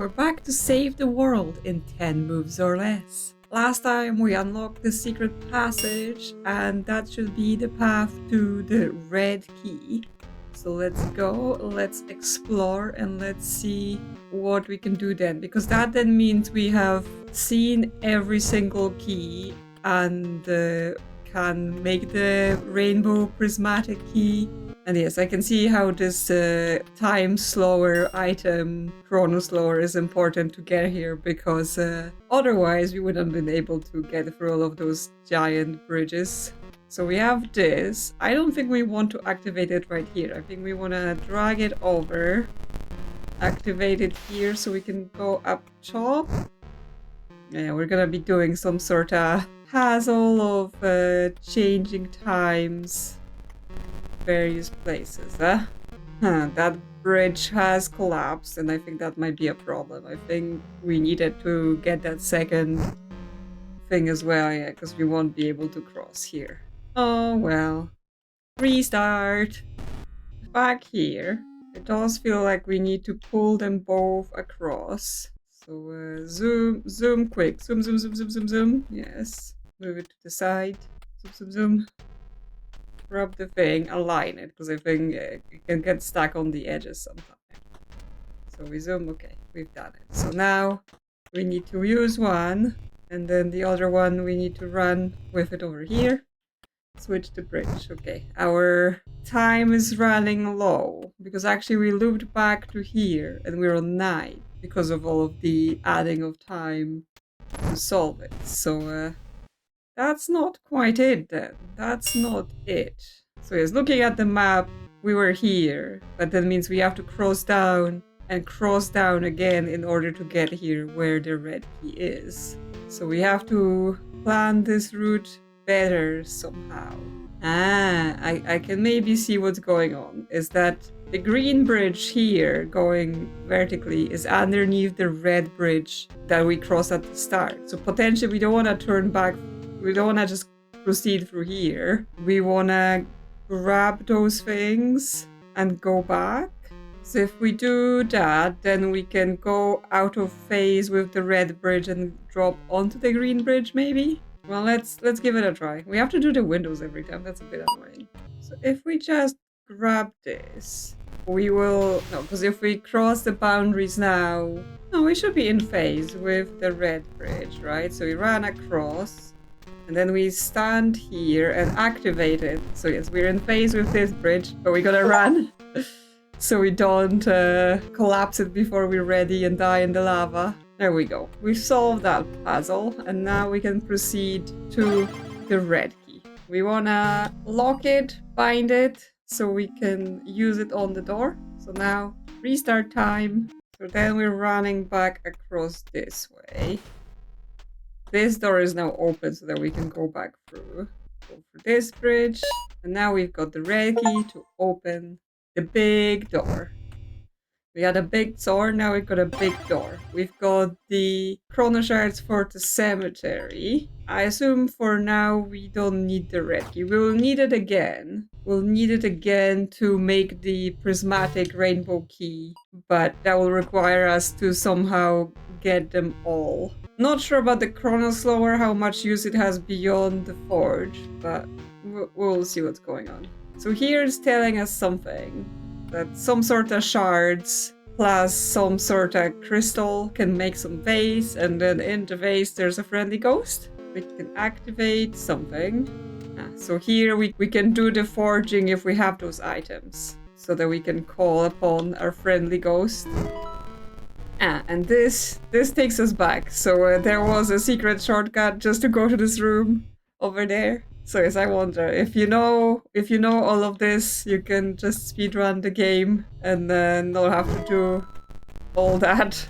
we're back to save the world in 10 moves or less. Last time we unlocked the secret passage, and that should be the path to the red key. So let's go, let's explore, and let's see what we can do then. Because that then means we have seen every single key and can make the rainbow prismatic key. And yes, I can see how this time slower item, chrono slower, is important to get here, because otherwise we wouldn't have been able to get through all of those giant bridges. So we have this. I don't think we want to activate it right here. I think we want to drag it over, activate it here so we can go up top. Yeah, we're gonna be doing some sort of puzzle of changing times. Various places, that bridge has collapsed, and I think that might be a problem. I think we needed to get that second thing as well, yeah, because we won't be able to cross here. Oh well. Restart. Back here. It does feel like we need to pull them both across. So zoom quick. Zoom. Yes. Move it to the side. Zoom. Grab the thing, align it, because I think it can get stuck on the edges sometimes. So we zoom, okay, we've done it. So now we need to use one, and then the other one we need to run with it over here. Switch the bridge, okay. Our time is running low, because actually we looped back to here, and we're on 9, because of all of the adding of time to solve it. So, that's not quite it then. That's not it. So yes, looking at the map, we were here, but that means we have to cross down and cross down again in order to get here where the red key is. So we have to plan this route better somehow. I can maybe see what's going on. Is that the green bridge here going vertically is underneath the red bridge that we crossed at the start. So potentially we don't want to turn back. We don't want to just proceed through here. We want to grab those things and go back. So if we do that, then we can go out of phase with the red bridge and drop onto the green bridge, maybe? Well, let's give it a try. We have to do the windows every time. That's a bit annoying. So if we just grab this, we will... No, because if we cross the boundaries now... No, we should be in phase with the red bridge, right? So we run across... And then we stand here and activate it. So yes, we're in phase with this bridge, but we gotta run. So we don't collapse it before we're ready and die in the lava. There we go. We've solved that puzzle, and now we can proceed to the red key. We wanna lock it, bind it, so we can use it on the door. So now, restart time. So then we're running back across this way. This door is now open so that we can go back through. Go for this bridge. And now we've got the red key to open the big door. We had a big sword, now we've got a big door. We've got the chrono shards for the cemetery. I assume for now we don't need the red key. We will need it again. We'll need it again to make the prismatic rainbow key. But that will require us to somehow get them all. Not sure about the chrono slower, how much use it has beyond the forge, but we'll see what's going on. So here it's telling us something, that some sort of shards plus some sort of crystal can make some vase, and then in the vase there's a friendly ghost. We can activate something. So here we can do the forging if we have those items, so that we can call upon our friendly ghost. And this takes us back. So there was a secret shortcut just to go to this room over there. So yes, I wonder if you know all of this, you can just speedrun the game and then not have to do all that.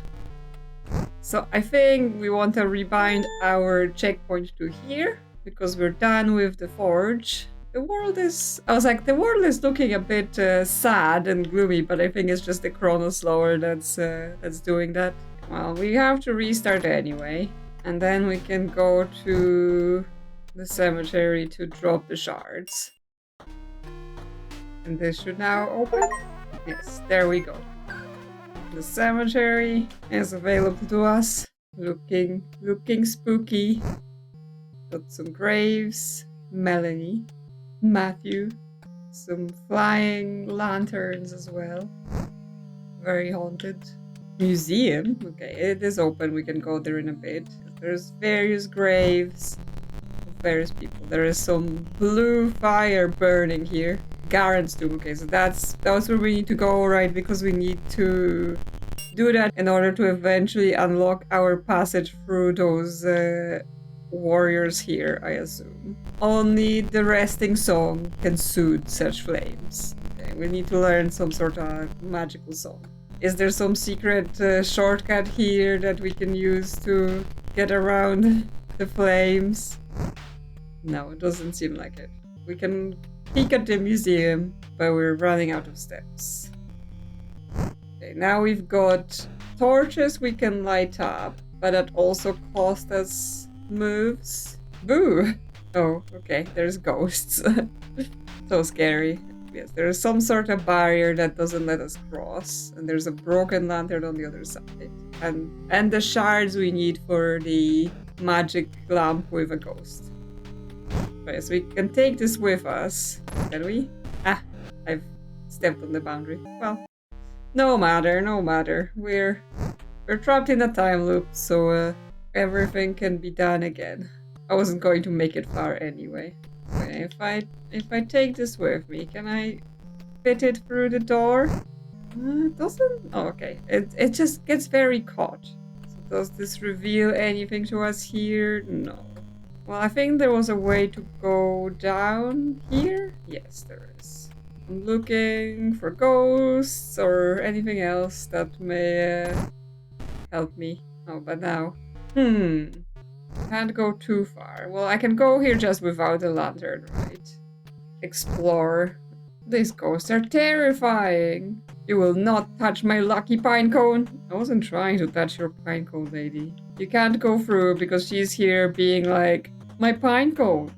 So I think we want to rebind our checkpoint to here because we're done with the forge. The world is looking a bit sad and gloomy, but I think it's just the chrono slower that's doing that. Well, we have to restart anyway, and then we can go to the cemetery to drop the shards. And this should now open. Yes, there we go. The cemetery is available to us. Looking spooky. Got some graves. Melanie. Matthew. Some flying lanterns as well. Very haunted. Museum? Okay, it is open. We can go there in a bit. There's various graves of various people. There is some blue fire burning here. Garrett's tomb. Okay, so that's where we need to go, right? Because we need to do that in order to eventually unlock our passage through those warriors here, I assume. Only the resting song can soothe such flames. Okay, we need to learn some sort of magical song. Is there some secret shortcut here that we can use to get around the flames? No, it doesn't seem like it. We can peek at the museum, but we're running out of steps. Okay, now we've got torches we can light up, but that also cost us moves. Boo! Oh, okay, there's ghosts. So scary. Yes, there's some sort of barrier that doesn't let us cross, and there's a broken lantern on the other side. And the shards we need for the magic lamp with a ghost. Okay, so we can take this with us. Can we? Ah, I've stepped on the boundary. Well, no matter. We're trapped in a time loop, so everything can be done again. I wasn't going to make it far anyway. Okay, if I take this with me, can I fit it through the door? It doesn't. Oh, okay. It just gets very caught. So does this reveal anything to us here? No. Well, I think there was a way to go down here. Yes, there is. I'm looking for ghosts or anything else that may help me. Oh, but now. Can't go too far. Well, I can go here just without a lantern, right? Explore. These ghosts are terrifying. You will not touch my lucky pinecone. I wasn't trying to touch your pinecone, lady. You can't go through because she's here being like, my pinecone.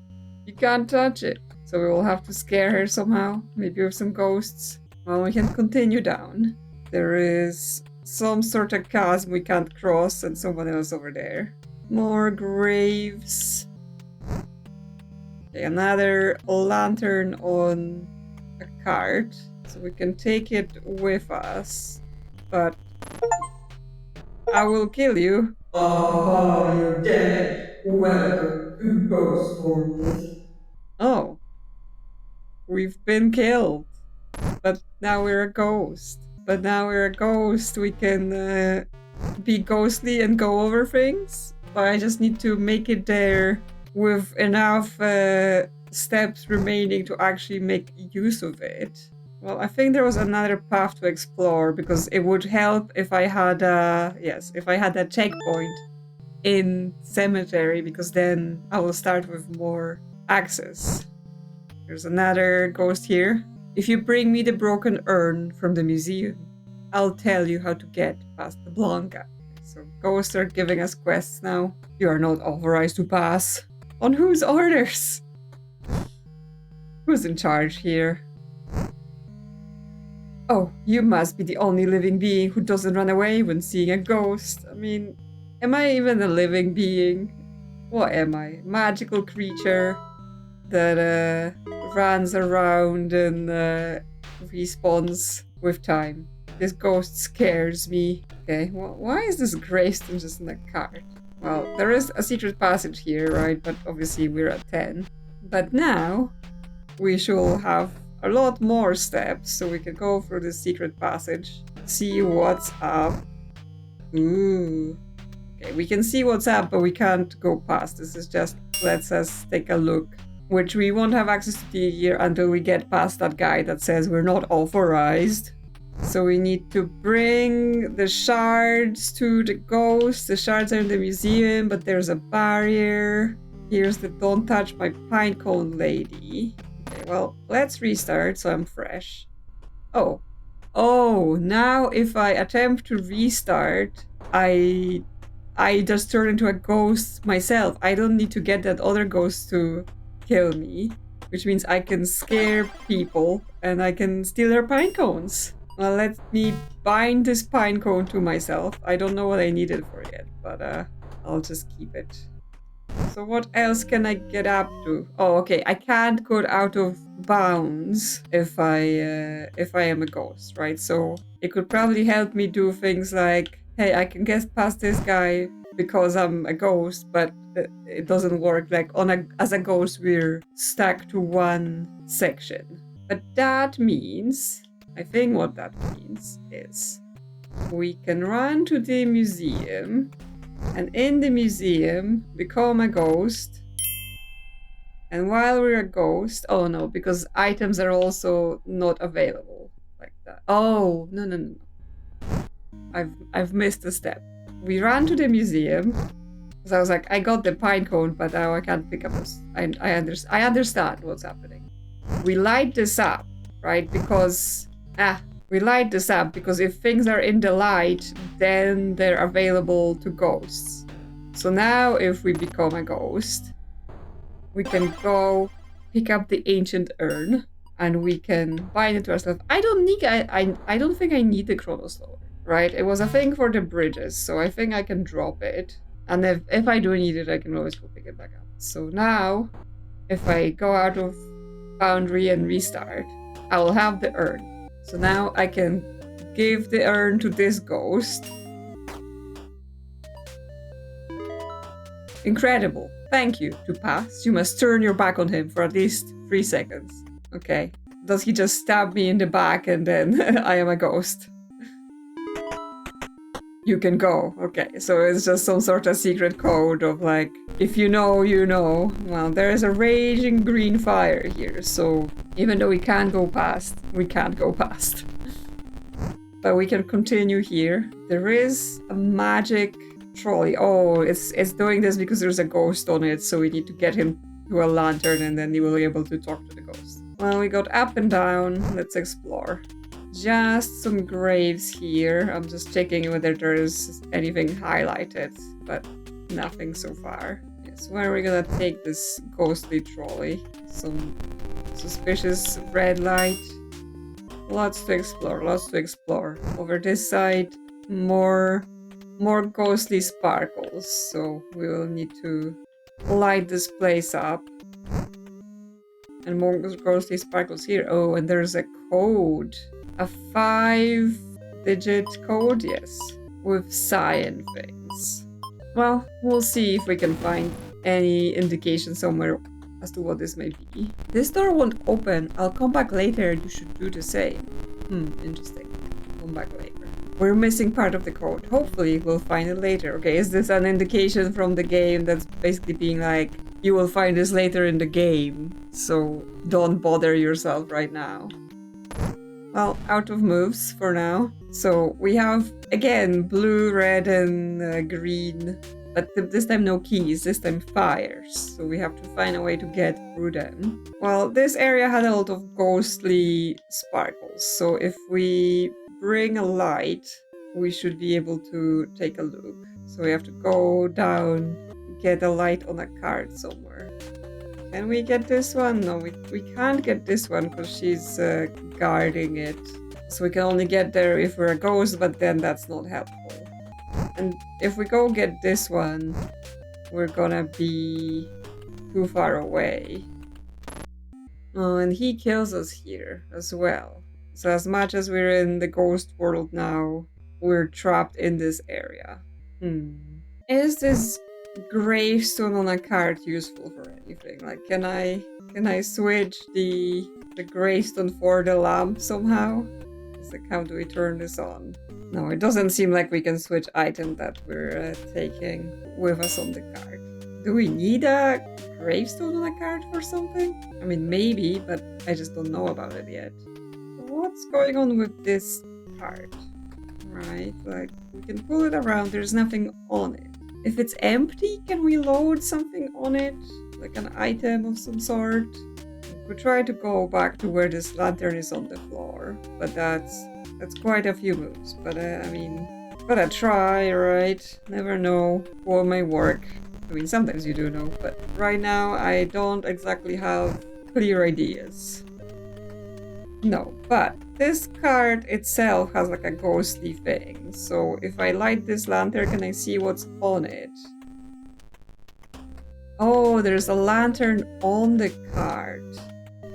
You can't touch it. So we will have to scare her somehow. Maybe with some ghosts. Well, we can continue down. There is some sort of chasm we can't cross and someone else over there. More graves. Okay, another lantern on a cart. So we can take it with us. But I will kill you. Ah, you're dead. Welcome to Ghost World. Oh. We've been killed. But now we're a ghost. We can be ghostly and go over things. But I just need to make it there with enough steps remaining to actually make use of it. Well, I think there was another path to explore because it would help if I had a checkpoint in cemetery, because then I will start with more access. There's another ghost here. If you bring me the broken urn from the museum, I'll tell you how to get past the Blanca. So ghosts are giving us quests now. You are not authorized to pass. On whose orders? Who's in charge here? Oh, you must be the only living being who doesn't run away when seeing a ghost. I mean, am I even a living being? What am I? Magical creature that runs around and respawns with time. This ghost scares me. Okay, well, why is this gravestone just in a cart? Well, there is a secret passage here, right? But obviously we're at 10. But now we should have a lot more steps, so we can go through the secret passage, see what's up. Ooh. Okay, we can see what's up, but we can't go past. This is just lets us take a look, which we won't have access to here until we get past that guy that says we're not authorized. So we need to bring the shards to the ghost. The shards are in the museum, but there's a barrier. Here's the don't touch my pinecone lady. Okay, well, let's restart so I'm fresh. Oh, now if I attempt to restart, I just turn into a ghost myself. I don't need to get that other ghost to kill me, which means I can scare people and I can steal their pine cones. Well, let me bind this pine cone to myself. I don't know what I need it for yet, but I'll just keep it. So what else can I get up to? Oh, okay. I can't go out of bounds if I am a ghost, right? So it could probably help me do things like, hey, I can get past this guy because I'm a ghost, but it doesn't work. Like as a ghost, we're stuck to one section. But that means, I think what that means is we can run to the museum. And in the museum, become a ghost. And while we're a ghost, oh no, because items are also not available like that. Oh, no. I've missed a step. We ran to the museum because I was like, I got the pine cone, but now I can't pick up this. I understand what's happening. We light this up, right? Because we light this up because if things are in the light, then they're available to ghosts. So now if we become a ghost, we can go pick up the ancient urn and we can bind it to ourselves. I don't think I need the Chronoquartz, right? It was a thing for the bridges, so I think I can drop it. And if I do need it, I can always go pick it back up. So now, if I go out of Foundry and restart, I will have the urn. So now I can give the urn to this ghost. Incredible. Thank you. To pass, you must turn your back on him for at least 3 seconds. Okay. Does he just stab me in the back and then I am a ghost? You can go. Okay, so it's just some sort of secret code of like, if you know, you know. Well, there is a raging green fire here, so even though we can't go past, we can't go past. But we can continue here. There is a magic trolley. Oh, it's doing this because there's a ghost on it, so we need to get him to a lantern and then he will be able to talk to the ghost. Well, we got up and down. Let's explore. Just some graves here. I'm just checking whether there's anything highlighted, but nothing so far. So where are we gonna take this ghostly trolley? Some suspicious red light. Lots to explore, lots to explore. Over this side, more ghostly sparkles. So we will need to light this place up. And more ghostly sparkles here. Oh, and there's a code. A 5-digit code, yes. With cyan things. Well, we'll see if we can find any indication somewhere as to what this may be. This door won't open. I'll come back later. You should do the same. Interesting. Come back later. We're missing part of the code. Hopefully, we'll find it later. Okay, is this an indication from the game that's basically being like, you will find this later in the game, so don't bother yourself right now. Well, out of moves for now. So we have, again, blue, red, and green. But this time no keys, this time fires. So we have to find a way to get through them. Well, this area had a lot of ghostly sparkles. So if we bring a light, we should be able to take a look. So we have to go down, get a light on a card somewhere. Can we get this one? No, we can't get this one because she's guarding it. So we can only get there if we're a ghost, but then that's not helpful. And if we go get this one, we're gonna be too far away. Oh, and he kills us here as well. So as much as we're in the ghost world now, we're trapped in this area. Is this gravestone on a card useful for anything? Like, can I switch the gravestone for the lamp somehow? It's like, how do we turn this on? No, it doesn't seem like we can switch item that we're taking with us on the card. Do we need a gravestone on a card for something? I mean, maybe, but I just don't know about it yet. What's going on with this card? Right, like, we can pull it around, there's nothing on it. If it's empty, can we load something on it? Like an item of some sort? We try to go back to where this lantern is on the floor, but that's quite a few moves. But I mean, gotta try, right? Never know what may work. I mean, sometimes you do know, but right now I don't exactly have clear ideas. No, but this card itself has like a ghostly thing. So if I light this lantern, can I see what's on it? Oh, there's a lantern on the card.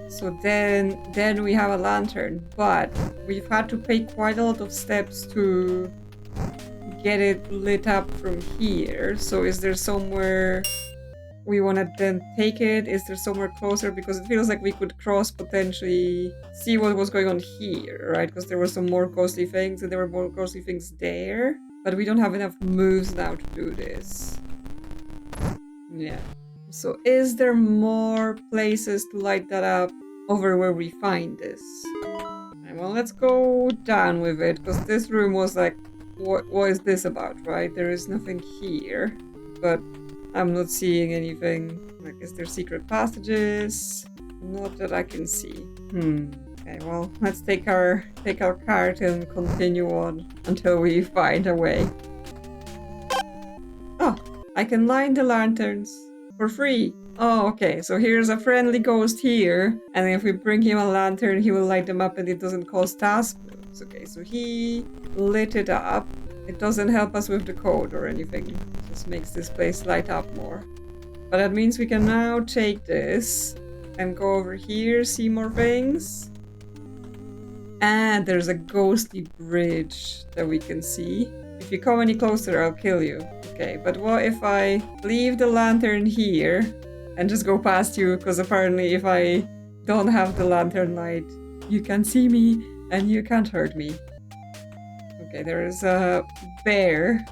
So then we have a lantern, but we've had to take quite a lot of steps to get it lit up from here. So is there somewhere we want to then take it? Is there somewhere closer? Because it feels like we could cross potentially, see what was going on here, right? Because there were some more ghostly things and there were more ghostly things there. But we don't have enough moves now to do this. Yeah. So is there more places to light that up over where we find this? And well, let's go down with it, because this room was like, what is this about, right? There is nothing here, but I'm not seeing anything. Like, is there secret passages? Not that I can see. Okay, well, let's take our cart and continue on until we find a way. Oh, I can line the lanterns for free. Oh, okay, so here's a friendly ghost here, and if we bring him a lantern, he will light them up and it doesn't cost task moves. Okay, so he lit it up. It doesn't help us with the code or anything. It just makes this place light up more. But that means we can now take this and go over here, see more things. And there's a ghostly bridge that we can see. If you come any closer, I'll kill you. Okay, but what if I leave the lantern here and just go past you? Because apparently if I don't have the lantern light, you can see me and you can't hurt me. Okay, there is a bear,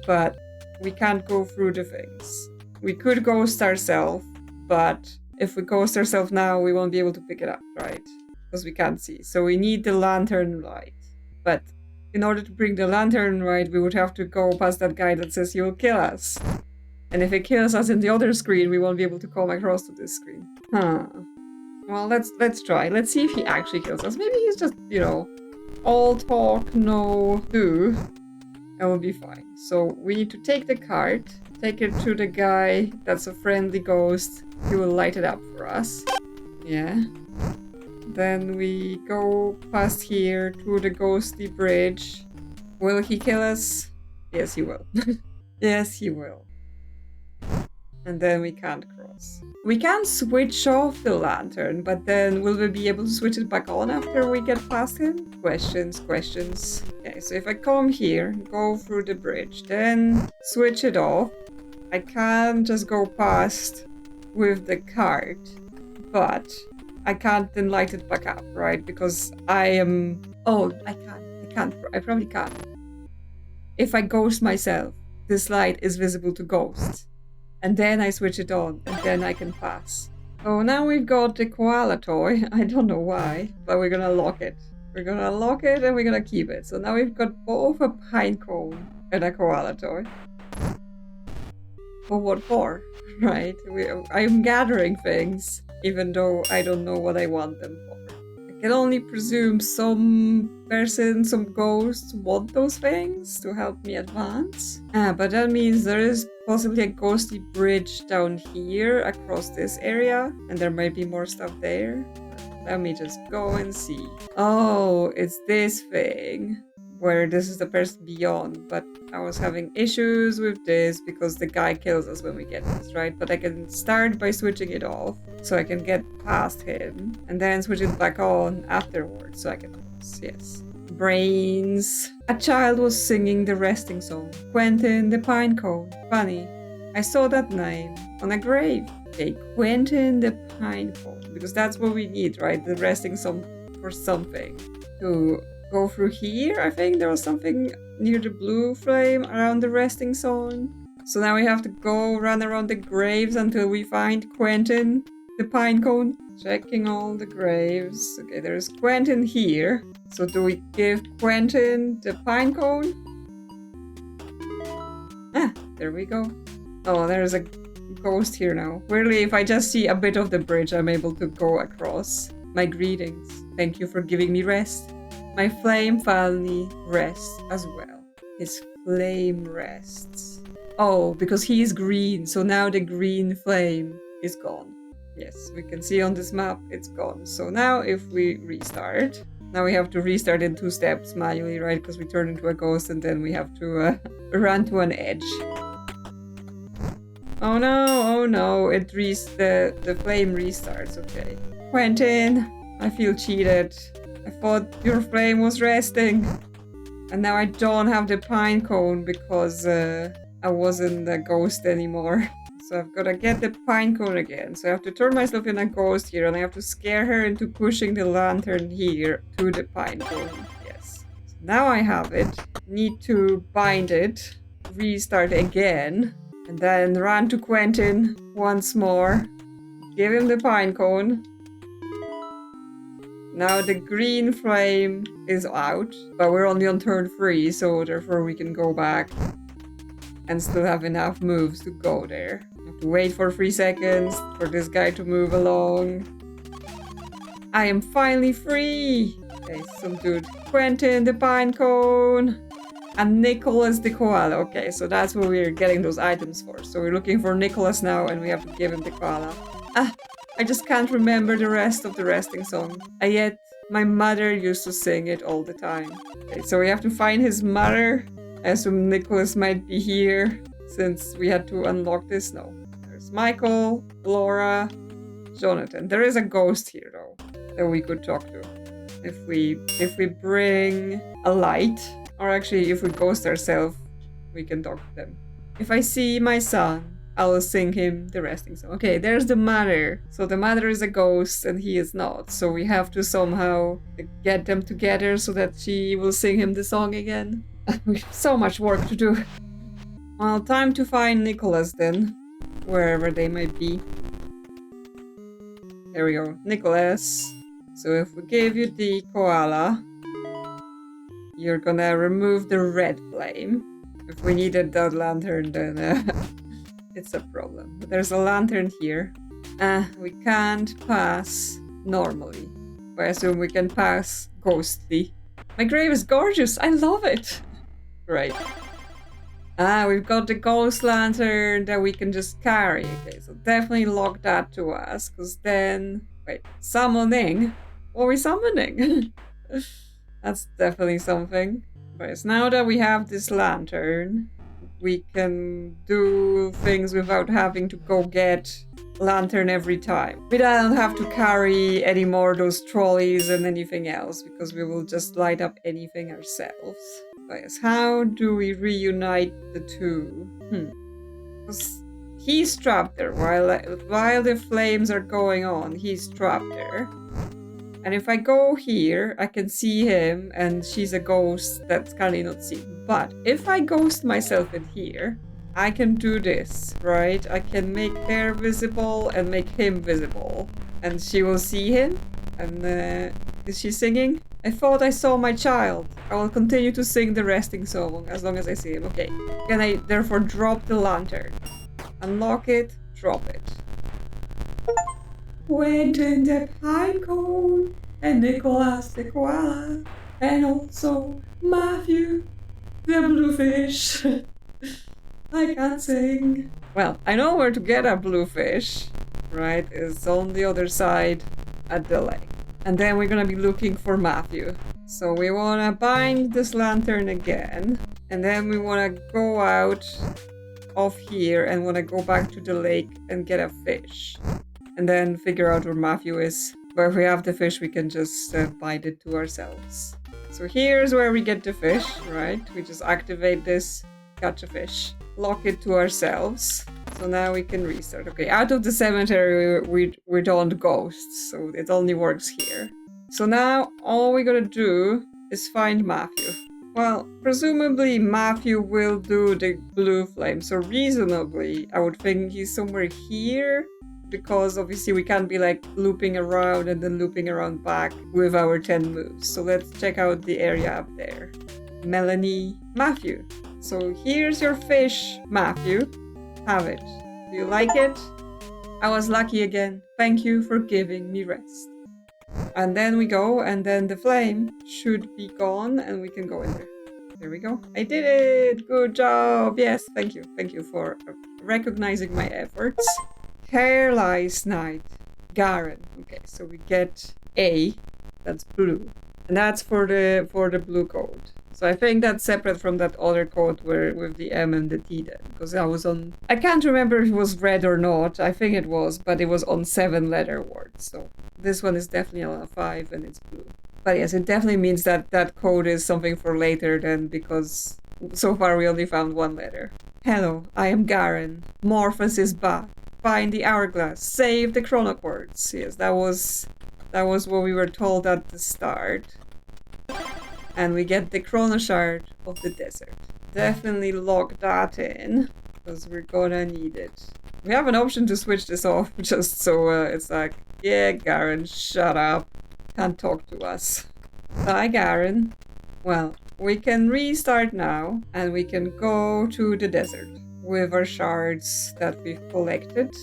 but we can't go through the things. We could ghost ourselves, but if we ghost ourselves now, we won't be able to pick it up, right? Because we can't see. So we need the lantern light. But in order to bring the lantern right, we would have to go past that guy that says he will kill us. And if it kills us in the other screen, we won't be able to come across to this screen. Huh. Well, let's try. Let's see if he actually kills us. Maybe he's just, you know, all talk, no do. And we'll be fine. So we need to take the cart, take it to the guy that's a friendly ghost. He will light it up for us. Yeah. Then we go past here to the ghostly bridge. Will he kill us? Yes, he will. Yes, he will. And then we can't cross. We can switch off the lantern, but then will we be able to switch it back on after we get past him? Questions. Okay, so if I come here, go through the bridge, then switch it off, I can just go past with the cart, but I can't then light it back up, right? Because I am... Oh, I probably can't. If I ghost myself, this light is visible to ghosts. And then I switch it on, and then I can pass. So now we've got the koala toy. I don't know why, but we're gonna lock it. We're gonna lock it and we're gonna keep it. So now we've got both a pine cone and a koala toy. For what for? Right? I'm gathering things, even though I don't know what I want them for. I can only presume some person, some ghosts want those things to help me advance. But that means there is possibly a ghostly bridge down here across this area, and there might be more stuff there. Let me just go and see. Oh, it's this thing where this is the person beyond, but I was having issues with this because the guy kills us when we get this, right? But I can start by switching it off so I can get past him, and then switch it back on afterwards so I can cross. Yes. Brains. A child was singing the resting song. Quentin the Pine Cone. Funny. I saw that name on a grave. Okay, Quentin the Pine Cone. Because that's what we need, right? The resting song for something. To go through here, I think there was something near the blue flame around the resting zone. So now we have to go run around the graves until we find Quentin the Pine Cone. Checking all the graves. Okay, there's Quentin here. So do we give Quentin the Pine Cone? Ah, there we go. Oh, there's a ghost here now. Weirdly, if I just see a bit of the bridge, I'm able to go across. My greetings. Thank you for giving me rest. My flame finally rests as well. His flame rests. Oh, because he is green, so now the green flame is gone. Yes, we can see on this map it's gone. So now if we restart, Now we have to restart in 2 steps manually, right? Because we turn into a ghost and then we have to run to an edge. Oh no, the flame restarts, okay. Quentin, I feel cheated. I thought your flame was resting. And now I don't have the pine cone because I wasn't a ghost anymore. So I've got to get the pine cone again. So I have to turn myself in a ghost here and I have to scare her into pushing the lantern here to the pine cone. Yes. So now I have it. Need to bind it. Restart again. And then run to Quentin once more. Give him the pine cone. Now the green flame is out, but we're only on turn 3, so therefore we can go back and still have enough moves to go there. I have to wait for 3 seconds for this guy to move along. I am finally free! Okay, some dude. Quentin the pine cone! And Nicholas the koala. Okay, so that's what we're getting those items for. So we're looking for Nicholas now and we have to give him the koala. I just can't remember the rest of the resting song. And yet, my mother used to sing it all the time. Okay, so we have to find his mother. I assume Nicholas might be here, since we had to unlock this. No. There's Michael, Laura, Jonathan. There is a ghost here, though, that we could talk to. If we bring a light, or actually if we ghost ourselves, we can talk to them. If I see my son, I will sing him the resting song. Okay, there's the mother. So the mother is a ghost and he is not. So we have to somehow get them together so that she will sing him the song again. We have so much work to do. Well, time to find Nicholas then. Wherever they might be. There we go. Nicholas. So if we give you the koala, you're gonna remove the red flame. If we needed that lantern, then it's a problem. But there's a lantern here. We can't pass normally. I assume we can pass ghostly. My grave is gorgeous. I love it. Right. We've got the ghost lantern that we can just carry. Okay, so definitely lock that to us. Because then... Wait, summoning? What are we summoning? That's definitely something. Right, so now that we have this lantern, we can do things without having to go get lantern every time. We don't have to carry any more those trolleys and anything else, because we will just light up anything ourselves. Right, so how do we reunite the two? Because he's trapped there while the flames are going on. He's trapped there. And if I go here, I can see him, and she's a ghost that's currently not seen. But if I ghost myself in here, I can do this, right? I can make her visible and make him visible. And she will see him. And is she singing? I thought I saw my child. I will continue to sing the resting song as long as I see him. Okay. Can I therefore drop the lantern? Unlock it, drop it. Quentin the pine cone, and Nicholas the koala, and also Matthew the bluefish. I can't sing. Well, I know where to get a bluefish, right? It's on the other side at the lake. And then we're gonna be looking for Matthew. So we wanna bind this lantern again, and then we wanna go out of here and wanna go back to the lake and get a fish. And then figure out where Matthew is. But if we have the fish, we can just bind it to ourselves. So here's where we get the fish, right? We just activate this, catch a fish, lock it to ourselves. So now we can restart. Okay, out of the cemetery, we don't ghost, so it only works here. So now all we gotta do is find Matthew. Well, presumably Matthew will do the blue flame, so reasonably, I would think he's somewhere here. Because obviously we can't be like looping around and then looping around back with our 10 moves. So let's check out the area up there. Melanie, Matthew. So here's your fish, Matthew. Have it. Do you like it? I was lucky again. Thank you for giving me rest. And then we go, and then the flame should be gone and we can go in there. There we go. I did it! Good job! Yes, thank you. Thank you for recognizing my efforts. Hairless Night. Garen. Okay, so we get A. That's blue. And that's for the blue code. So I think that's separate from that other code where with the M and the T then. Because I was on... I can't remember if it was red or not. I think it was, but it was on 7-letter words. So this one is definitely on a 5 and it's blue. But yes, it definitely means that that code is something for later then, because so far we only found 1 letter. Hello, I am Garen. Morphos is back. Find the hourglass. Save the Chronoquartz. Yes, that was what we were told at the start. And we get the Chrono Shard of the desert. Definitely log that in, because we're gonna need it. We have an option to switch this off, just so it's like, yeah, Garen, shut up. Can't talk to us. Bye, Garen. Well, we can restart now, and we can go to the desert with our shards that we've collected.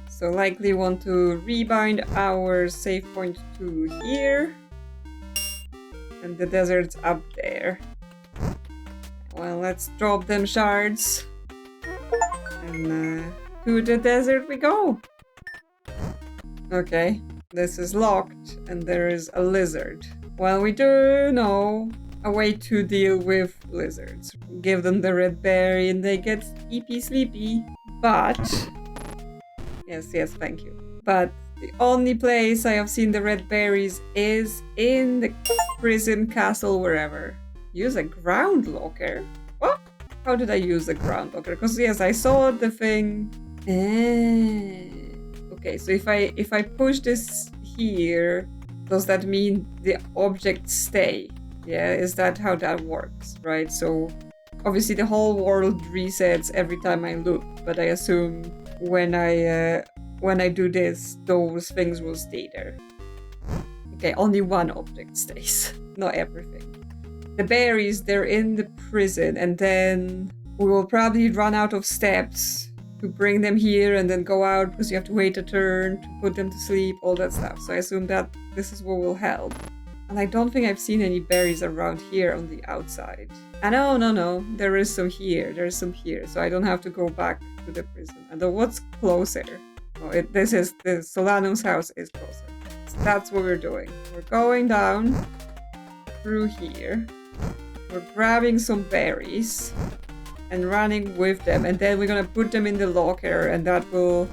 So likely want to rebind our save point to here. And the desert's up there. Well, let's drop them shards. And to the desert we go. Okay, this is locked and there is a lizard. Well, we do know a way to deal with lizards. Give them the red berry and they get sleepy. But... Yes, thank you. But the only place I have seen the red berries is in the prison, castle, wherever. Use a ground locker? What? How did I use a ground locker? Because yes, I saw the thing. Okay, so if I push this here, does that mean the objects stay? Yeah, is that how that works, right? So obviously the whole world resets every time I look, but I assume when I do this, those things will stay there. Okay, only one object stays, not everything. The berries, they're in the prison, and then we will probably run out of steps to bring them here and then go out because you have to wait a turn to put them to sleep, all that stuff. So I assume that this is what will help. And I don't think I've seen any berries around here on the outside. No, there is some here, so I don't have to go back to the prison. And what's closer? Oh, this is the Solanum's house is closer. So that's what we're doing. We're going down through here. We're grabbing some berries and running with them, and then we're gonna put them in the locker, and that will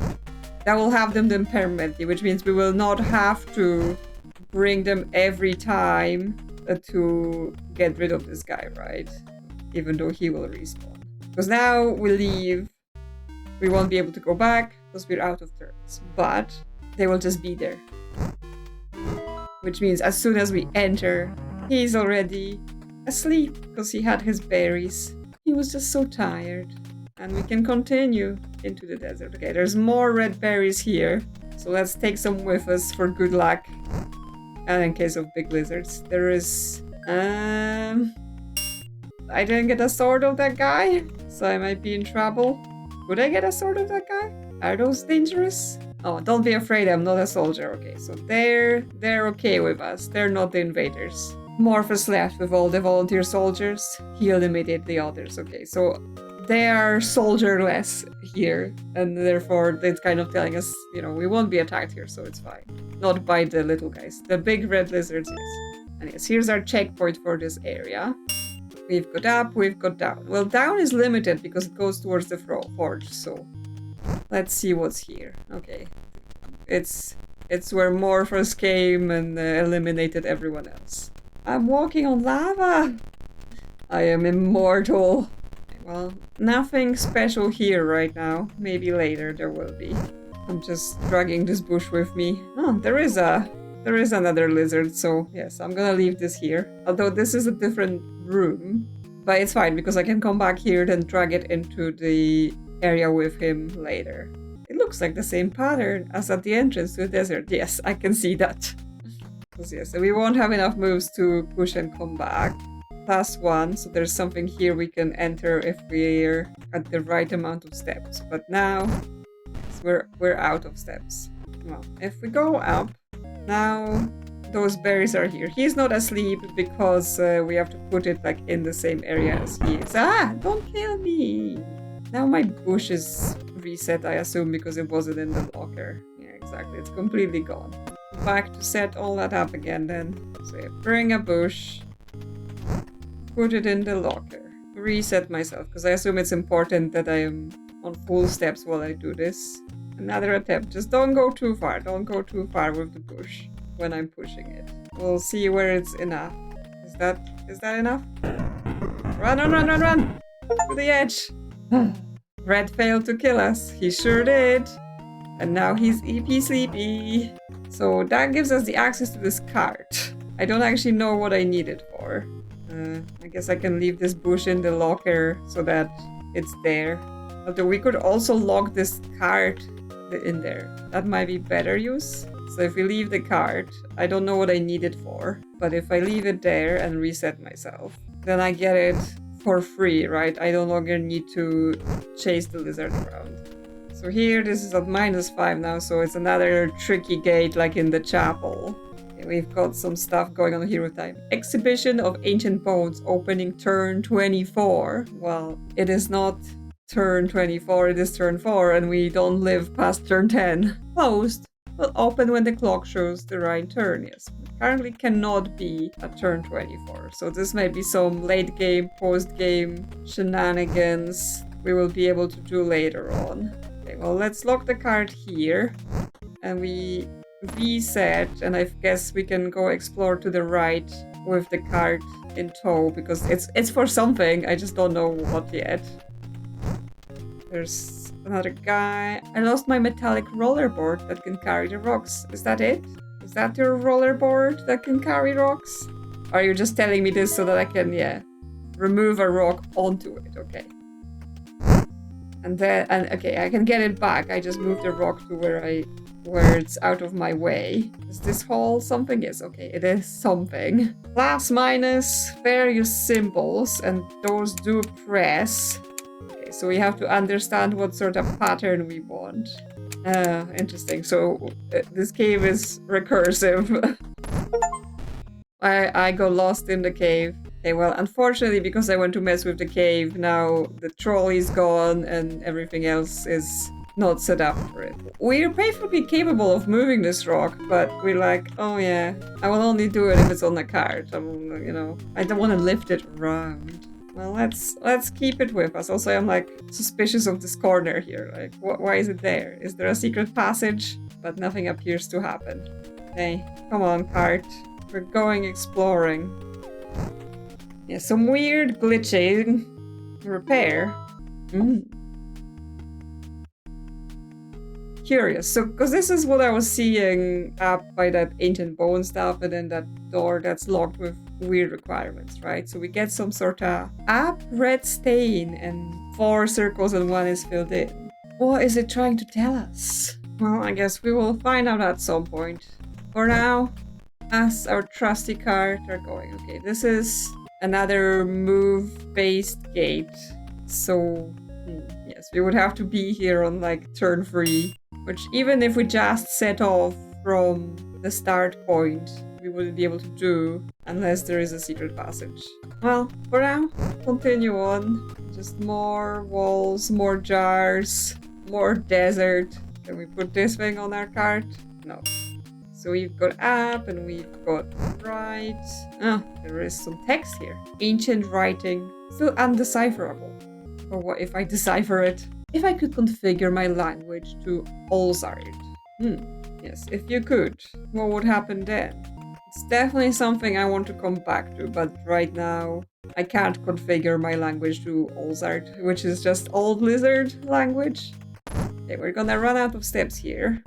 have them permanently, which means we will not have to bring them every time to get rid of this guy, right? Even though he will respawn. Because now we leave, we won't be able to go back because we're out of turns, but they will just be there. Which means as soon as we enter, he's already asleep because he had his berries. He was just so tired. And we can continue into the desert. Okay, there's more red berries here, so let's take some with us for good luck. And in case of big lizards, there is... I didn't get a sword of that guy, so I might be in trouble. Would I get a sword of that guy? Are those dangerous? Oh, don't be afraid, I'm not a soldier. Okay, so they're okay with us. They're not the invaders. Morphos left with all the volunteer soldiers. He eliminated the others. Okay, so they are soldierless here, and therefore it's kind of telling us, you know, we won't be attacked here, so it's fine. Not by the little guys. The big red lizards, yes. And yes, here's our checkpoint for this area. We've got up, we've got down. Well, down is limited because it goes towards the forge, so let's see what's here. Okay. It's where Morphos came and eliminated everyone else. I'm walking on lava! I am immortal. Well, nothing special here right now. Maybe later there will be. I'm just dragging this bush with me. Oh, there is another lizard, so yes, I'm gonna leave this here. Although this is a different room, but it's fine because I can come back here and drag it into the area with him later. It looks like the same pattern as at the entrance to the desert. Yes, I can see that. Because yes, we won't have enough moves to push and come back. +1, so there's something here we can enter if we're at the right amount of steps. But now we're out of steps. Well, if we go up, now those berries are here. He's not asleep because we have to put it like in the same area as he is. Ah, don't kill me! Now my bush is reset, I assume, because it wasn't in the locker. Yeah, exactly. It's completely gone. back to set all that up again then. So yeah, bring a bush. Put it in the locker. Reset myself, because I assume it's important that I am on full steps while I do this. Another attempt. Just don't go too far. Don't go too far with the push when I'm pushing it. We'll see where it's enough. Is that enough? Run, run, run, run, run! To the edge! Red failed to kill us. He sure did. And now he's EP sleepy. So that gives us the access to this cart. I don't actually know what I need it for. I guess I can leave this bush in the locker so that it's there. Although we could also lock this cart in there. That might be better use. So if we leave the cart, I don't know what I need it for. But if I leave it there and reset myself, then I get it for free, right? I no longer need to chase the lizard around. So here, this is at -5 now, so it's another tricky gate like in the chapel. Okay, we've got some stuff going on here with time. Exhibition of Ancient Bones opening turn 24. Well, it is not turn 24, it is turn 4, and we don't live past turn 10. Closed. Will open when the clock shows the right turn, yes. Currently cannot be at turn 24, so this might be some late game, post game shenanigans we will be able to do later on. Okay, well, let's lock the card here, and we reset, and I guess we can go explore to the right with the cart in tow, because it's for something, I just don't know what yet. There's another guy. I lost my metallic rollerboard that can carry the rocks. Is that it? Is that your rollerboard that can carry rocks? Or are you just telling me this so that I can, yeah, remove a rock onto it? Okay. And okay, I can get it back. I just moved the rock to where it's out of my way. Is this hole something? Yes, okay, it is something. Plus, minus, various symbols, and those do press. Okay, so we have to understand what sort of pattern we want. Interesting. So this cave is recursive. I got lost in the cave. Okay, well, unfortunately, because I went to mess with the cave, now the trolley's gone and everything else is not set up for it. We're perfectly capable of moving this rock, but we're like, oh yeah, I will only do it if it's on a cart. You know, I don't want to lift it around. Well, let's keep it with us. Also, I'm like suspicious of this corner here. Like, why is it there? Is there a secret passage? But nothing appears to happen. Hey, come on, cart. We're going exploring. Yeah, some weird glitching. Repair. Curious. So, because this is what I was seeing up by that ancient bone stuff, and then that door that's locked with weird requirements, right? So we get some sort of app red stain and 4 circles and 1 is filled in. What is it trying to tell us? Well, I guess we will find out at some point. For now, as our trusty cart are going. Okay, this is another move-based gate. So, yes, we would have to be here on like turn 3. Which even if we just set off from the start point, we wouldn't be able to do unless there is a secret passage. Well, for now, continue on. Just more walls, more jars, more desert. Can we put this thing on our cart? No. So we've got up and we've got right. Ah, there is some text here. Ancient writing, still undecipherable. Or what if I decipher it? If I could configure my language to Olzard. Yes, if you could, what would happen then? It's definitely something I want to come back to, but right now I can't configure my language to Olzard, which is just Old Lizard language. Okay, we're gonna run out of steps here.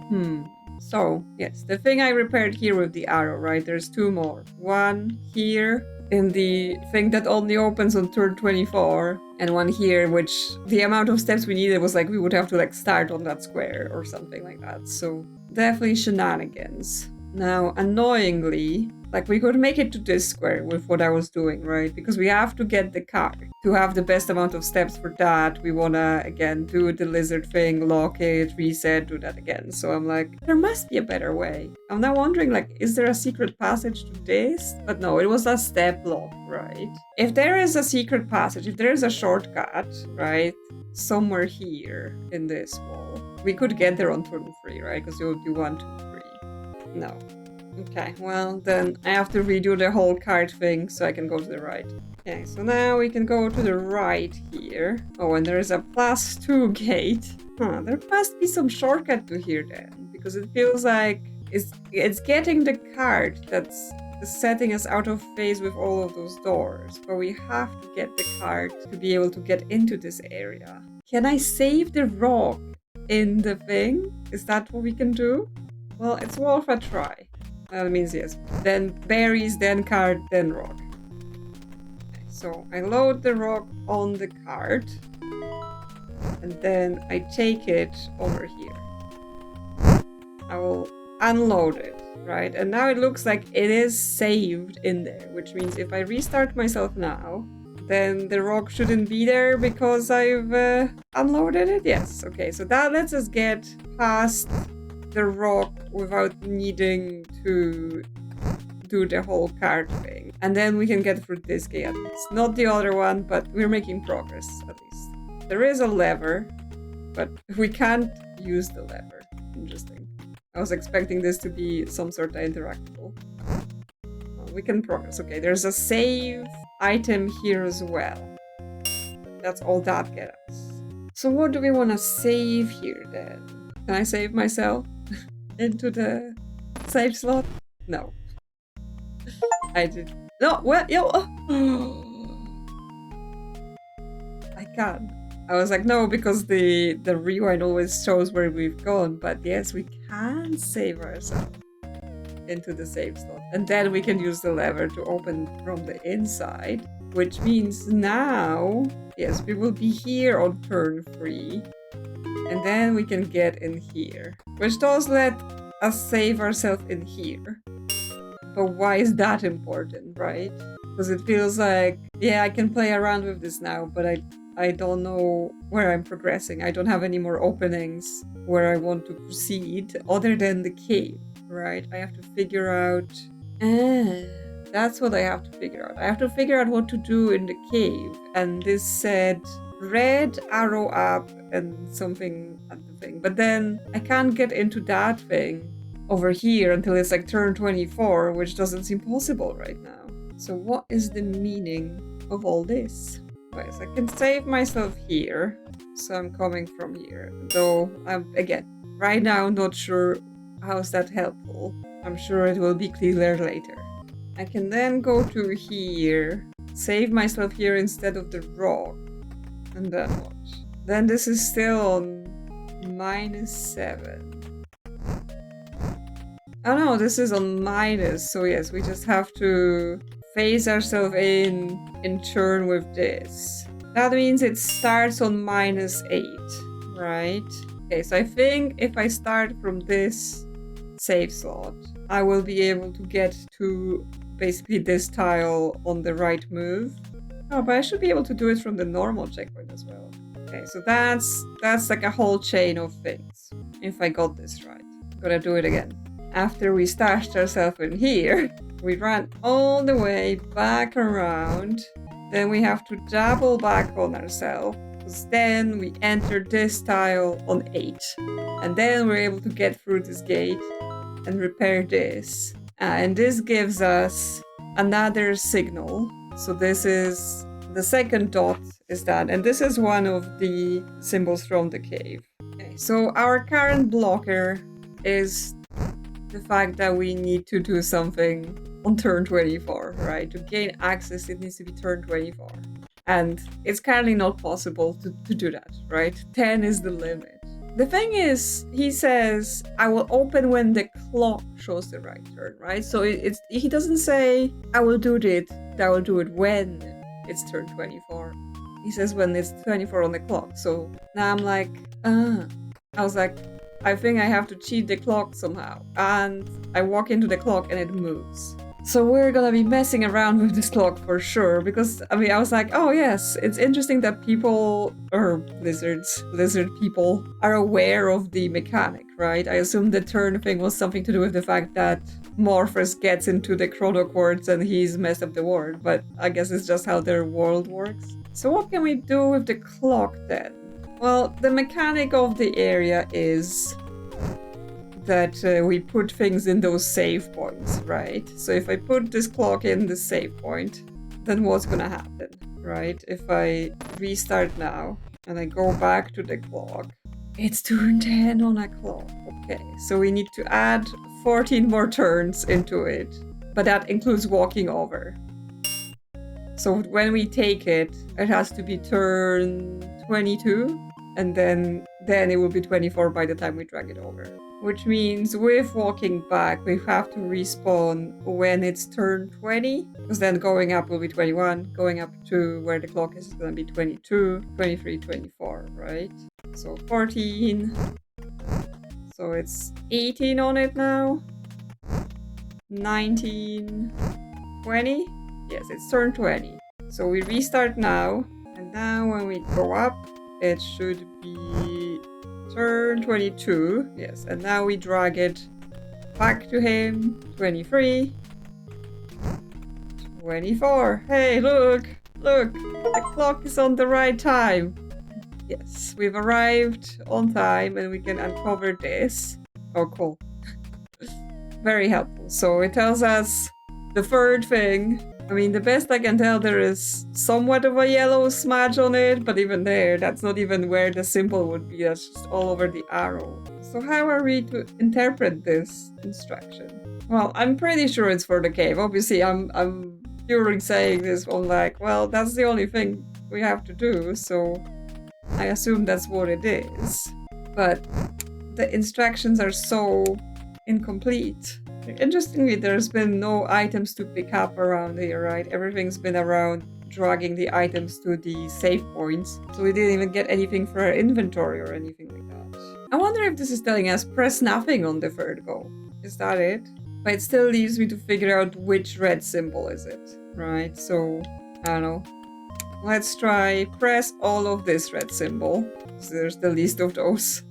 So, yes, the thing I repaired here with the arrow, right? There's 2 more. 1 here in the thing that only opens on turn 24, and 1 here, which the amount of steps we needed was like we would have to like start on that square or something like that. So definitely shenanigans. Now, annoyingly, like we could make it to this square with what I was doing, right? Because we have to get the card. To have the best amount of steps for that, we wanna, again, do the lizard thing, lock it, reset, do that again. So I'm like, there must be a better way. I'm now wondering, like, is there a secret passage to this? But no, it was a step lock, right? If there is a secret passage, if there is a shortcut, right? Somewhere here in this wall, we could get there on turn 3, right? Because you would do 1, 2, 3. No. Okay, well then I have to redo the whole card thing so I can go to the right. Okay, so now we can go to the right here. Oh, and there's a +2 gate. Huh, there must be some shortcut to here then, because it feels like it's getting the card that's setting us out of phase with all of those doors, but we have to get the card to be able to get into this area. Can I save the rock in the thing? Is that what we can do? Well, it's worth a try. That means yes. Then berries, then card, then rock. Okay, so I load the rock on the card, and then I take it over here. I will unload it, right? And now it looks like it is saved in there, which means if I restart myself now, then the rock shouldn't be there because I've unloaded it. Yes, okay, so that lets us get past the rock without needing to do the whole card thing. And then we can get through this gate at least. Not the other one, but we're making progress at least. There is a lever, but we can't use the lever. Interesting. I was expecting this to be some sort of interactable. Well, we can progress. Okay, there's a save item here as well. That's all that gets us. So what do we want to save here then? Can I save myself into the save slot? No. I did. No, what? Yo. I can't. I was like, no, because the rewind always shows where we've gone. But yes, we can save ourselves into the save slot. And then we can use the lever to open from the inside. Which means now, yes, we will be here on turn 3. And then we can get in here. Which does let us save ourselves in here. But why is that important, right? Because it feels like, yeah, I can play around with this now, but I don't know where I'm progressing. I don't have any more openings where I want to proceed other than the cave, right? I have to figure out... that's what I have to figure out. I have to figure out what to do in the cave. And this said red arrow up and something at the thing. But then I can't get into that thing over here until it's like turn 24, which doesn't seem possible right now. So what is the meaning of all this? Okay, so I can save myself here. So I'm coming from here. Though I'm, again, right now not sure how's that helpful. I'm sure it will be clearer later. I can then go to here, save myself here instead of the rock. And then what? Then this is still on -7. Oh no, this is on minus, so yes, we just have to phase ourselves in turn with this. That means it starts on -8, right? Okay, so I think if I start from this save slot, I will be able to get to basically this tile on the right move. Oh, but I should be able to do it from the normal checkpoint as well. Okay, so that's like a whole chain of things. If I got this right. Gotta do it again. After we stashed ourselves in here, we ran all the way back around. Then we have to double back on ourselves. Because then we enter this tile on 8. And then we're able to get through this gate and repair this. And this gives us another signal. So this is the second dot is that. And this is one of the symbols from the cave. Okay, so our current blocker is the fact that we need to do something on turn 24, right? To gain access, it needs to be turn 24. And it's currently not possible to do that, right? 10 is the limit. The thing is, he says, I will open when the clock shows the right turn, right? So he doesn't say, I will do it when it's turn 24. He says when it's 24 on the clock. So now I'm like, I was like, I think I have to cheat the clock somehow. And I walk into the clock and it moves. So we're gonna be messing around with this clock for sure. Because, I mean, I was like, oh yes, it's interesting that people, or lizard people, are aware of the mechanic, right? I assume the turn thing was something to do with the fact that Morpheus gets into the Chronoquartz and he's messed up the world. But I guess it's just how their world works. So what can we do with the clock then? Well, the mechanic of the area is that we put things in those save points, right? So if I put this clock in the save point, then what's gonna happen, right? If I restart now and I go back to the clock, it's turn 10 on a clock. Okay, so we need to add 14 more turns into it, but that includes walking over. So when we take it, it has to be turn 22, and then it will be 24 by the time we drag it over. Which means with walking back, we have to respawn when it's turn 20, because then going up will be 21, going up to where the clock is going to be 22, 23, 24, right? So 14. So it's 18 on it now. 19, 20. Yes, it's turn 20. So we restart now, and now when we go up, it should be turn 22. Yes, and now we drag it back to him. 23. 24. Hey, look! Look! The clock is on the right time. Yes, we've arrived on time and we can uncover this. Oh, cool. Very helpful. So it tells us the third thing. I mean, the best I can tell, there is somewhat of a yellow smudge on it, but even there, that's not even where the symbol would be. That's just all over the arrow. So how are we to interpret this instruction? Well, I'm pretty sure it's for the cave. Obviously, I'm purely saying this on like, well, that's the only thing we have to do, so I assume that's what it is. But the instructions are so incomplete. Interestingly, there's been no items to pick up around here, right? Everything's been around dragging the items to the save points. So we didn't even get anything for our inventory or anything like that. I wonder if this is telling us press nothing on the third go. Is that it? But it still leaves me to figure out which red symbol is it, right? So, I don't know. Let's try press all of this red symbol. So there's the least of those.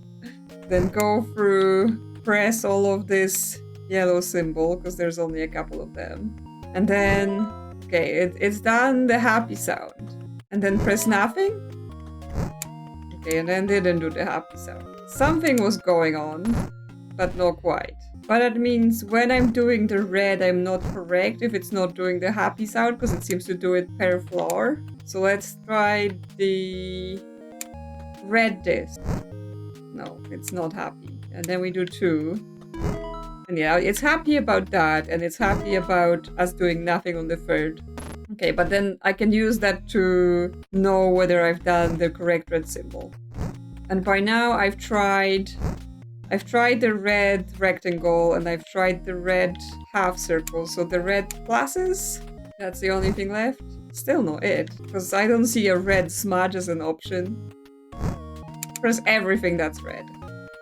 Then go through, press all of this yellow symbol, because there's only a couple of them. And then, okay, it's done the happy sound. And then press nothing? Okay, and then didn't do the happy sound. Something was going on, but not quite. But that means when I'm doing the red, I'm not correct if it's not doing the happy sound, because it seems to do it per floor. So let's try the red disc. No, it's not happy. And then we do 2. And yeah, it's happy about that, and it's happy about us doing nothing on the third. Okay, but then I can use that to know whether I've done the correct red symbol. And by now I've tried the red rectangle, and I've tried the red half circle. So the red pluses, that's the only thing left. Still not it, because I don't see a red smudge as an option. Press everything that's red.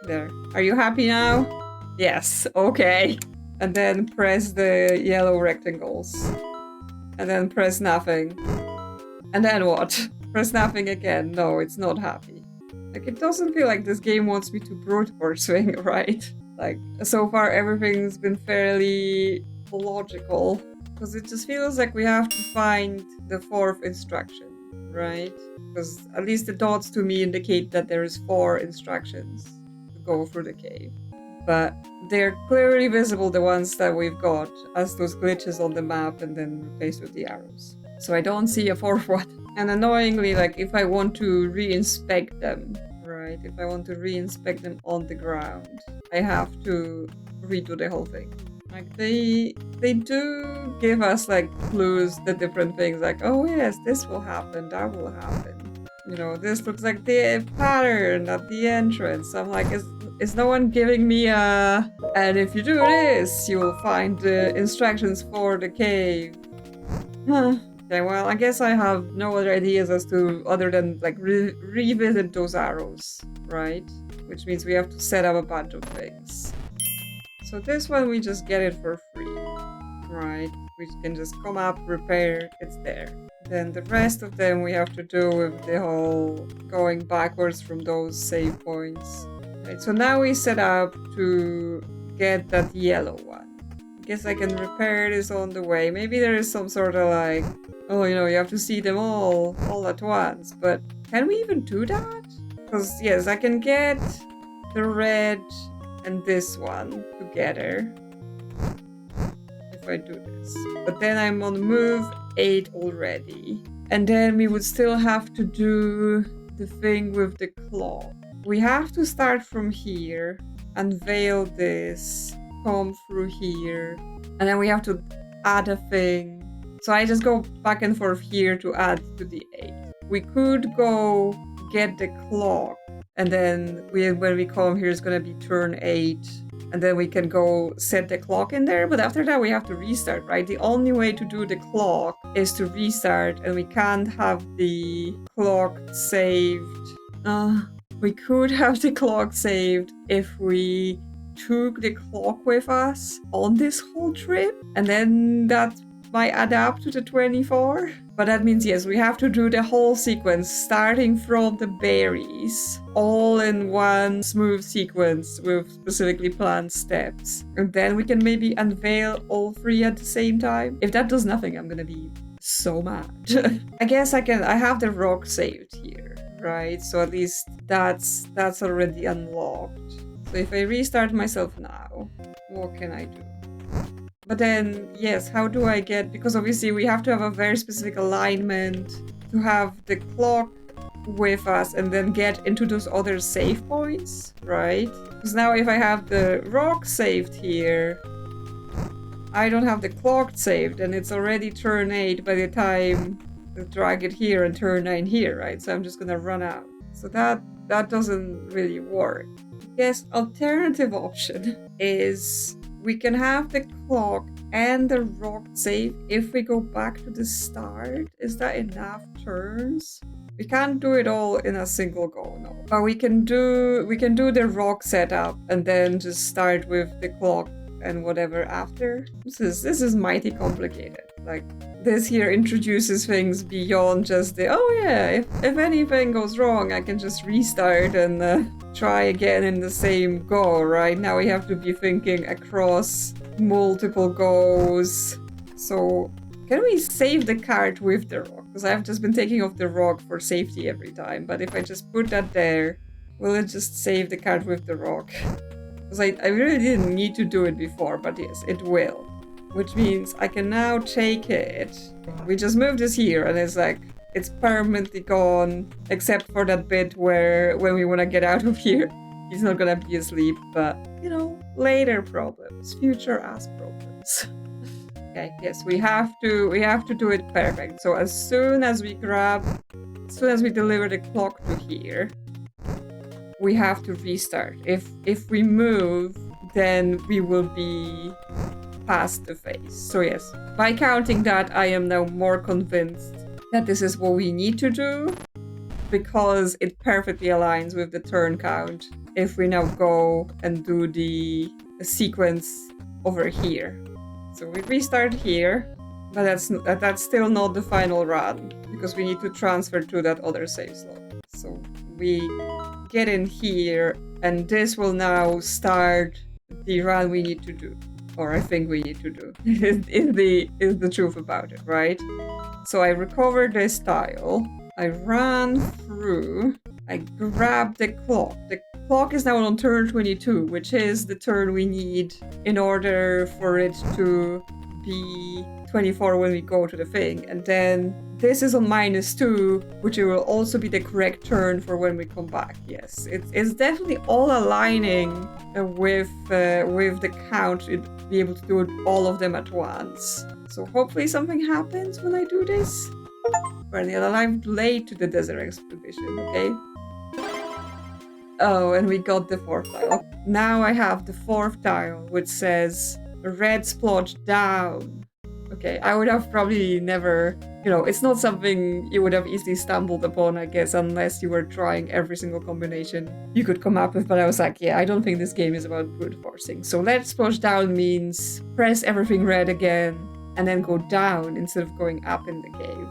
There. Are you happy now? Yes, okay. And then press the yellow rectangles. And then press nothing. And then what? Press nothing again. No, it's not happy. Like, it doesn't feel like this game wants me to brute force swing, right? Like, so far everything's been fairly logical. Because it just feels like we have to find the 4th instruction, right? Because at least the dots to me indicate that there's 4 instructions to go through the cave. But they're clearly visible, the ones that we've got, as those glitches on the map and then replaced with the arrows. So I don't see a 4th one. And annoyingly, like, if I want to re-inspect them, right? If I want to re-inspect them on the ground, I have to redo the whole thing. Like, they do give us, like, clues, the different things, like, oh yes, this will happen, that will happen. You know, this looks like the pattern at the entrance. I'm like, is no one giving me a... And if you do this, you will find the instructions for the cave. Huh. Okay, well, I guess I have no other ideas as to... other than, like, revisit those arrows, right? Which means we have to set up a bunch of things. So this one, we just get it for free, right? We can just come up, repair, it's there. Then the rest of them we have to do with the whole going backwards from those save points. Right, so now we set up to get that yellow one. I guess I can repair this on the way. Maybe there is some sort of like, oh, you know, you have to see them all at once. But can we even do that? Because yes, I can get the red and this one together. If I do this. But then I'm on move 8 already. And then we would still have to do the thing with the clock. We have to start from here, unveil this, come through here, and then we have to add a thing. So I just go back and forth here to add to the 8. We could go get the clock, and then when we come here, it's going to be turn 8, and then we can go set the clock in there. But after that, we have to restart, right? The only way to do the clock is to restart, and we can't have the clock saved. We could have the clock saved if we took the clock with us on this whole trip, and then that might add up to the 24. But that means, yes, we have to do the whole sequence, starting from the berries, all in one smooth sequence with specifically planned steps. And then we can maybe unveil all 3 at the same time. If that does nothing, I'm gonna be so mad. I guess I have the rock saved here, right? So at least that's already unlocked. So if I restart myself now, what can I do? But then, yes, how do I get... Because obviously we have to have a very specific alignment to have the clock with us and then get into those other save points, right? Because now if I have the rock saved here, I don't have the clock saved, and it's already turn 8 by the time I drag it here and turn 9 here, right? So I'm just gonna run out. So that doesn't really work. Yes, alternative option is... we can have the clock and the rock save if we go back to the start. Is that enough turns? We can't do it all in a single go, no. But we can do the rock setup and then just start with the clock and whatever after. This is mighty complicated. Like, this here introduces things beyond just the, oh yeah, if anything goes wrong, I can just restart and try again in the same go, right? Now we have to be thinking across multiple goes. So can we save the card with the rock? Because I've just been taking off the rock for safety every time. But if I just put that there, will it just save the card with the rock? Because I really didn't need to do it before, but yes, it will. Which means I can now take it. We just move this here and it's like, it's permanently gone, except for that bit where when we want to get out of here, he's not gonna be asleep, but, you know, later problems, future ass problems. Okay, yes, we have to do it perfect. So as soon as we deliver the clock to here, we have to restart. If we move, then we will be past the phase. So yes, by counting that, I am now more convinced that this is what we need to do, because it perfectly aligns with the turn count if we now go and do the sequence over here. So we restart here, but that's still not the final run, because we need to transfer to that other save slot. So we get in here, and this will now start the run we need to do. Or I think we need to do, is the truth about it, right? So I recover this tile, I run through, I grab the clock. The clock is now on turn 22, which is the turn we need in order for it to be 24 when we go to the thing. And then this is on -2, which will also be the correct turn for when we come back. Yes, it's definitely all aligning with the count. It'd be able to do all of them at once. So hopefully something happens when I do this. Apparently I'm late to the desert expedition, okay? Oh, and we got the 4th tile. Now I have the 4th tile, which says red splotch down. Okay, I would have probably never, it's not something you would have easily stumbled upon, I guess, unless you were trying every single combination you could come up with. But I was like, yeah, I don't think this game is about brute forcing. So red splotch down means press everything red again and then go down instead of going up in the cave.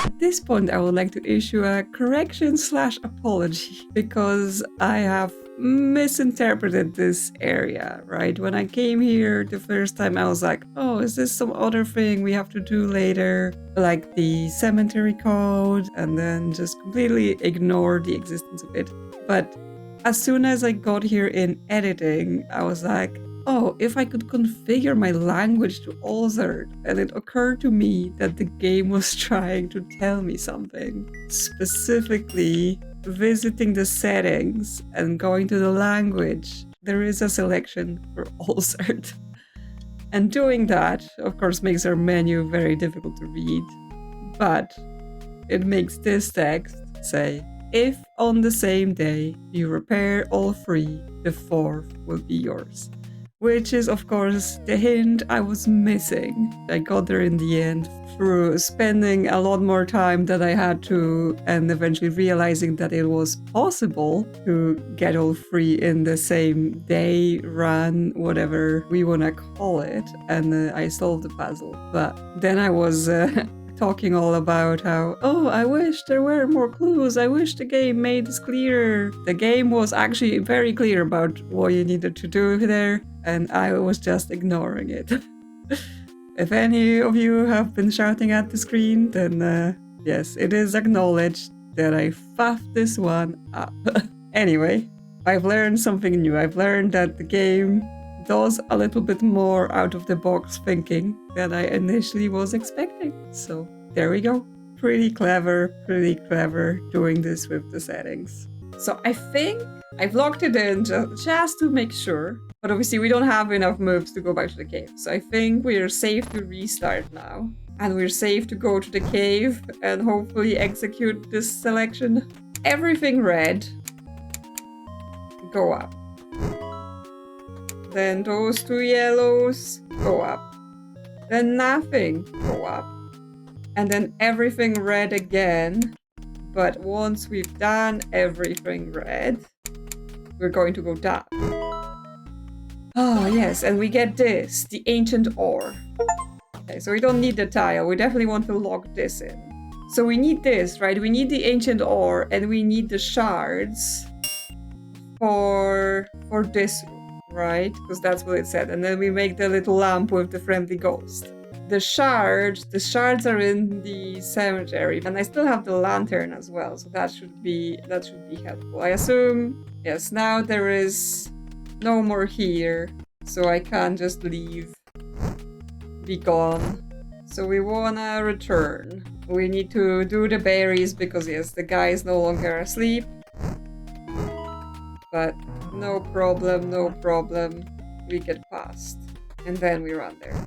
At this point, I would like to issue a correction/apology because I have misinterpreted this area, right? When I came here the first time, I was like, oh, is this some other thing we have to do later? Like the cemetery code, and then just completely ignore the existence of it. But as soon as I got here in editing, I was like, oh, if I could configure my language to Altered, and it occurred to me that the game was trying to tell me something. Specifically, visiting the settings and going to the language, there is a selection for Altered. And doing that, of course, makes our menu very difficult to read, but it makes this text say, if on the same day you repair all 3, the 4th will be yours. Which is, of course, the hint I was missing. I got there in the end through spending a lot more time than I had to, and eventually realizing that it was possible to get all 3 in the same day, run, whatever we want to call it, and I solved the puzzle. But then I was talking all about how, oh, I wish there were more clues, I wish the game made this clearer. The game was actually very clear about what you needed to do there, and I was just ignoring it. If any of you have been shouting at the screen, then yes, it is acknowledged that I faffed this one up. Anyway, I've learned something new. I've learned that the game does a little bit more out of the box thinking than I initially was expecting. So there we go. Pretty clever doing this with the settings. So I think I've locked it in just to make sure, but obviously we don't have enough moves to go back to the cave. So I think we are safe to restart now, and we're safe to go to the cave and hopefully execute this selection. Everything red, go up. Then those 2 yellows, go up. Then nothing, go up. And then everything red again. But once we've done everything red, we're going to go down. Oh, yes, and we get this, the ancient ore. Okay, so we don't need the tile. We definitely want to lock this in. So we need this, right? We need the ancient ore, and we need the shards for this room, right? Because that's what it said. And then we make the little lamp with the friendly ghost. The shards are in the cemetery, and I still have the lantern as well, so that should be helpful. I assume, yes, now there is no more here, so I can't just leave, be gone. So we wanna return. We need to do the berries because yes, the guy is no longer asleep. But no problem, we get past. And then we run there.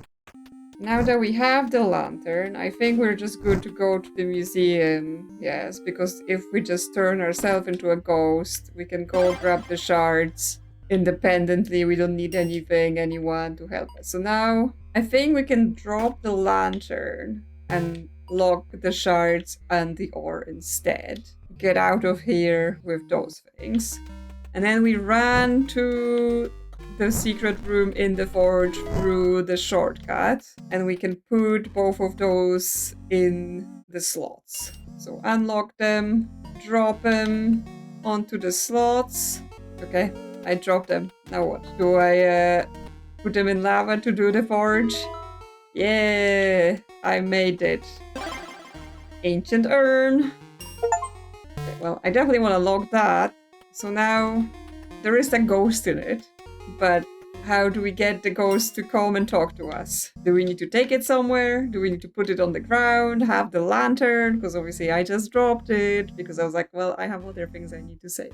Now that we have the lantern, I think we're just good to go to the museum. Yes, because if we just turn ourselves into a ghost, we can go grab the shards independently. We don't need anyone to help us. So now, I think we can drop the lantern and lock the shards and the ore instead. Get out of here with those things. And then we ran to the secret room in the forge through the shortcut, and we can put both of those in the slots. So unlock them, drop them onto the slots. Okay, I dropped them. Now what? Do I put them in lava to do the forge? Yeah, I made it. Ancient urn. Okay, well, I definitely want to lock that. So now there is a ghost in it. But how do we get the ghost to come and talk to us? Do we need to take it somewhere? Do we need to put it on the ground? Have the lantern? Because obviously I just dropped it because I was like, well, I have other things I need to say.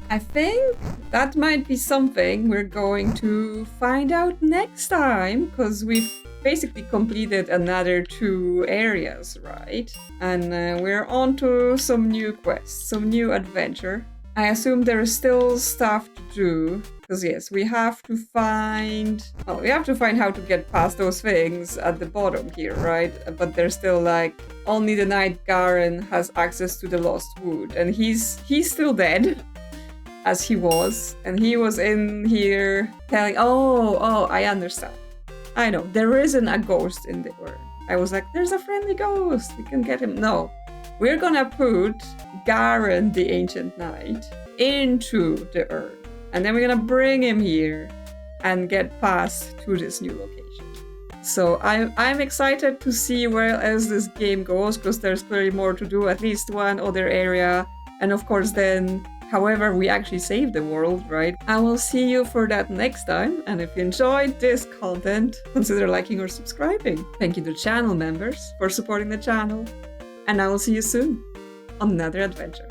I think that might be something we're going to find out next time, because we've basically completed another 2 areas, right? And we're on to some new quests, some new adventure. I assume there is still stuff to do, because yes, we have to find how to get past those things at the bottom here, right? But there's still like, only the Knight Garen has access to the Lost Wood, and he's still dead, as he was, and he was in here telling, oh, I understand. I know, there isn't a ghost in the urn. I was like, there's a friendly ghost, we can get him. No. We're gonna put Garen, the Ancient Knight, into the urn. And then we're gonna bring him here and get past to this new location. So I'm excited to see where else this game goes, because there's clearly more to do, at least one other area. And of course then However, we actually saved the world, right? I will see you for that next time. And if you enjoyed this content, consider liking or subscribing. Thank you to channel members for supporting the channel. And I will see you soon on another adventure.